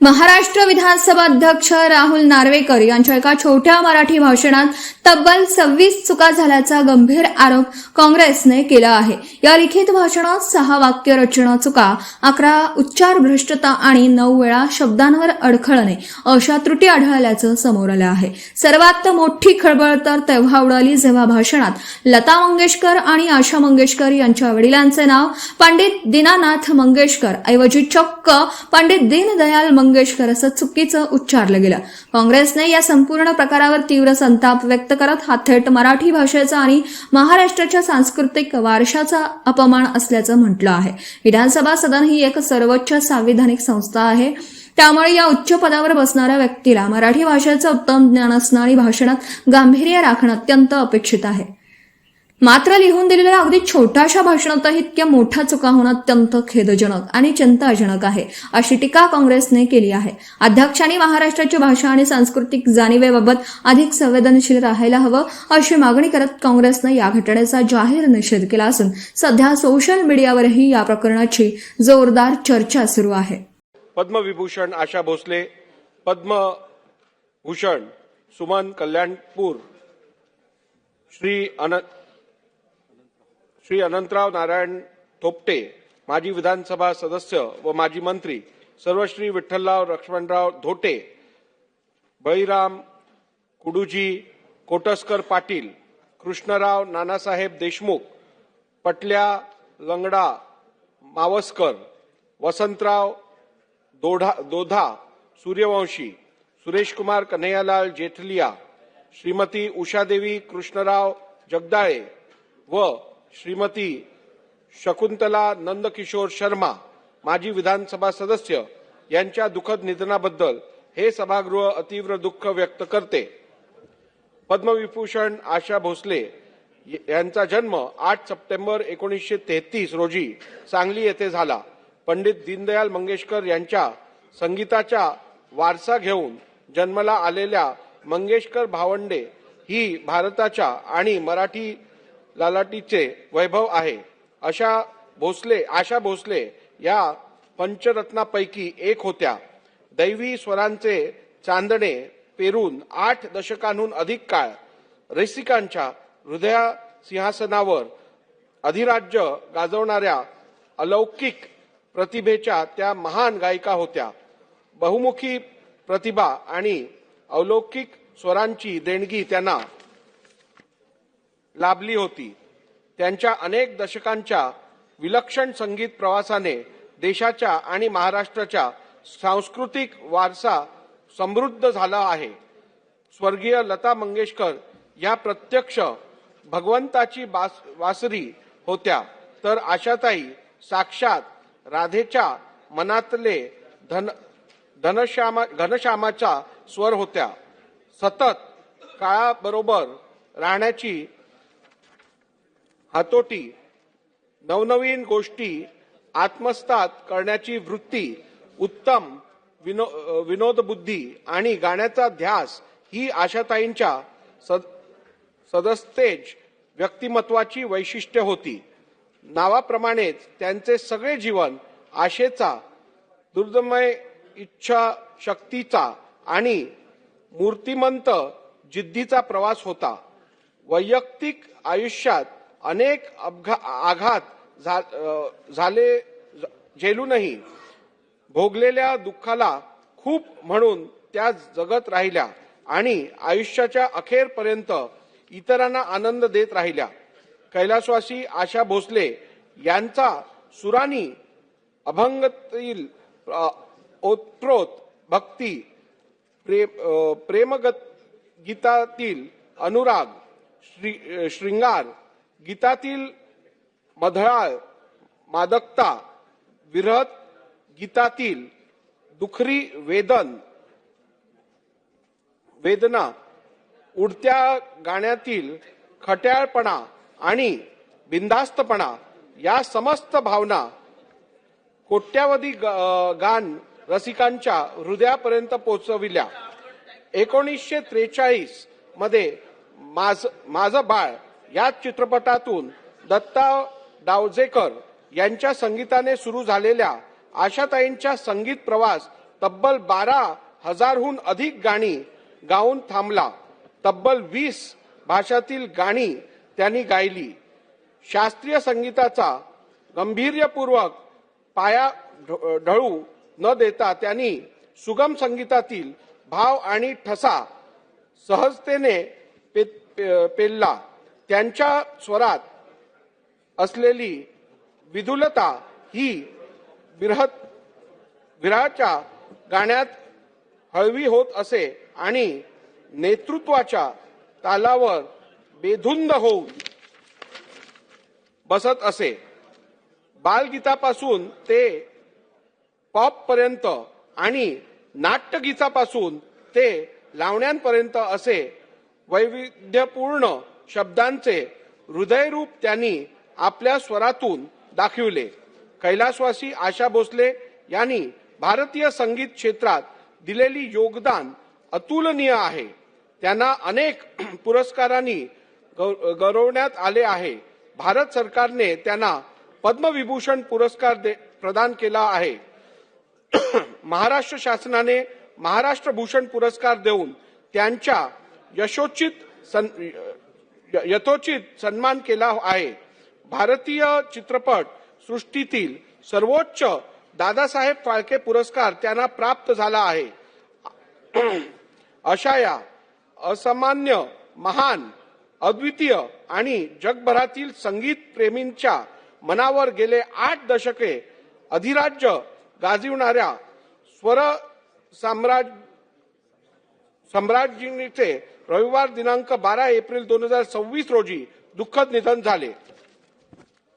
महाराष्ट्र विधानसभा अध्यक्ष राहुल नार्वेकर यांच्या एका छोट्या मराठी भाषणात तब्बल 26 चुका झाल्याचा गंभीर आरोप काँग्रेसने केला आहे। या लिखित भाषणात 6 वाक्य रचना चुका, 11 उच्चार भ्रष्टता आणि 9 वेळा शब्दांवर अडखळणे अशा त्रुटी आढळल्याचं समोर आलं आहे। सर्वात मोठी खळबळ तर तेव्हा उडाली जेव्हा भाषणात लता मंगेशकर आणि आशा मंगेशकर यांच्या वडिलांचे नाव पंडित दीनानाथ मंगेशकर ऐवजी चक्क पंडित दीनदयाल मंगेशकर असं चुकीचं उच्चारलं गेलं। काँग्रेसने या संपूर्ण प्रकारावर तीव्र संताप व्यक्त करत हा थेट मराठी भाषेचा आणि महाराष्ट्राच्या सांस्कृतिक वारशाचा अपमान असल्याचं म्हटलं आहे। विधानसभा सदन ही एक सर्वोच्च संविधानिक संस्था आहे, त्यामुळे या उच्च पदावर बसणाऱ्या व्यक्तीला मराठी भाषेचं उत्तम ज्ञान असणं आणि भाषणात गांभीर्य राखणं अत्यंत अपेक्षित आहे। मात्र लिहून दिलेल्या अगदी छोट्याशा भाषणातही इतक्या मोठ्या चुका होणं अत्यंत खेदजनक आणि चिंताजनक आहे, अशी टीका काँग्रेसने केली आहे। अध्यक्षांनी महाराष्ट्राची भाषा आणि सांस्कृतिक जाणीवेबाबत अधिक संवेदनशील राहायला हवं अशी मागणी करत काँग्रेसने या घटनेचा जाहीर निषेध केला असून सध्या सोशल मीडियावरही या प्रकरणाची जोरदार चर्चा सुरू आहे। पद्मविभूषण आशा भोसले, पद्मभूषण सुमन कल्याणपूर, श्री अनंतराव नारायण थोपटे माजी विधानसभा सदस्य व माजी मंत्री, सर्वश्री विठ्ठलराव लक्ष्मणराव धोटे, बळीराम कुडूजी कोटसकर पाटील, कृष्णराव नानासाहेब देशमुख, पटल्या लंगडा मावसकर, वसंतराव दोधा सूर्यवंशी, सुरेशकुमार कन्हैयालाल जेठलिया, श्रीमती उषादेवी कृष्णराव जगदाळे व श्रीमती शकुंतला नंदकिशोर शर्मा माजी विधानसभा सदस्य यांच्या दुःखद निधनाबद्दल हे सभागृह अतीव्र दुःख व्यक्त करते। पद्मविभूषण आशा भोसले यांचा जन्म 8 सप्टेंबर 1933 रोजी सांगली येथे झाला। पंडित दीनदयाल मंगेशकर यांच्या संगीताचा वारसा घेऊन जन्माला आलेल्या मंगेशकर भावंडे ही भारताच्या आणि मराठी लालाटीचे वैभव आहे। आशा भोसले या पंचरत्नापैकी एक होत्या। दैवी स्वरांचे चांदणे पेरून 8 दशकांहून अधिक काळ रसिकांच्या हृदय सिंहासनावर अधिराज्य गाजवणाऱ्या अलौकिक प्रतिभेच्या त्या महान गायिका होत्या। बहुमुखी प्रतिभा आणि अलौकिक स्वरांची देणगी त्यांना लाभली होती। त्यांच्या अनेक दशकांच्या विलक्षण संगीत प्रवासाने देशाच्या आणि महाराष्ट्राच्या सांस्कृतिक वारसा समृद्ध झाला आहे। स्वर्गीय लता मंगेशकर या प्रत्यक्ष भगवंताची वासरी होत्या, तर आशाताई साक्षात राधेच्या मनातले घनश्यामाचा स्वर होत्या। सतत काळाबरोबर राहण्याची हातोटी, नवनवीन गोष्टी आत्मसात करण्याची वृत्ती, उत्तम विनोदबुद्धी आणि गाण्याचा ध्यास ही आशाताईंच्या सदस्तेज व्यक्तिमत्वाची वैशिष्ट्य होती। नावाप्रमाणेच त्यांचे सगळे जीवन आशेचा, दुर्दमय इच्छा शक्तीचा आणि मूर्तिमंत जिद्दीचा प्रवास होता। वैयक्तिक आयुष्यात अनेक आघात झेलूनही भोगलेल्या दुःखाला खूप म्हणून त्या जगत राहिल्या आणि आयुष्याच्या अखेरपर्यंत इतरांना आनंद देत राहिल्या। कैलासवासी आशा भोसले यांचा सुरानी अभंगातील ओतप्रोत भक्ती, प्रेमगीतातील अनुराग, श्रृंगार गीतातील मधुराळ मादकता, विरह गीतातील दुखरी वेदना, उडत्या गाण्यातील खट्याळपणा आणि बिनधास्तपणा या समस्त भावना कोट्यावधी गान रसिकांच्या हृदयापर्यंत पोहोचविल्या। 1943 मध्ये माझं बाळ या चित्रपटातून दत्ता डावजेकर यांच्या संगीताने सुरू झालेल्या आशाताईंचा संगीत प्रवास तब्बल 12,000हून अधिक गाणी गाऊन थांबला. तब्बल 20 भाषातील गाणी त्यांनी गायली. शास्त्रीय संगीताचा गंभीर्यपूर्वक पाया ढळू न देता त्यांनी सुगम संगीतातील भाव आणि ठसा सहजतेने पेलला. त्यांच्या स्वरात असलेली विधुलता ही विरहाच्या गाण्यात हळवी होत असे आणि नेतृत्वाच्या तालावर बेधुंद होऊन बसत असे. बालगीतापासून ते पॉप पर्यंत आणि नाट्यगीतापासून ते लावण्यांपर्यंत असे वैविध्यपूर्ण शब्दांचे हृदयरूप त्यांनी आपल्या स्वरातून दाखविले. कैलासवासी आशा भोसले यांनी भारतीय संगीत क्षेत्रात दिलेली योगदान अतुलनीय आहे. त्यांना अनेक पुरस्कारांनी गौरवण्यात आले आहे. भारत सरकारने त्यांना पद्मविभूषण पुरस्कार प्रदान केला आहे. महाराष्ट्र शासनाने महाराष्ट्र भूषण पुरस्कार देऊन त्यांच्या यथोचित सन्मान केला आहे. भारतीय चित्रपट सृष्टीतील सर्वोच्च दादासाहेब फाळके पुरस्कार त्यांना प्राप्त झाला आहे. अशा या असामान्य, महान, अद्वितीय आणि जगभरातील संगीत प्रेमींच्या मनावर गेले 8 दशके अधिराज्य गाजविणाऱ्या स्वर सम्राज्ञीचे रविवार दिनांक 12 एप्रिल 2026 रोजी दुःखद निधन झाले.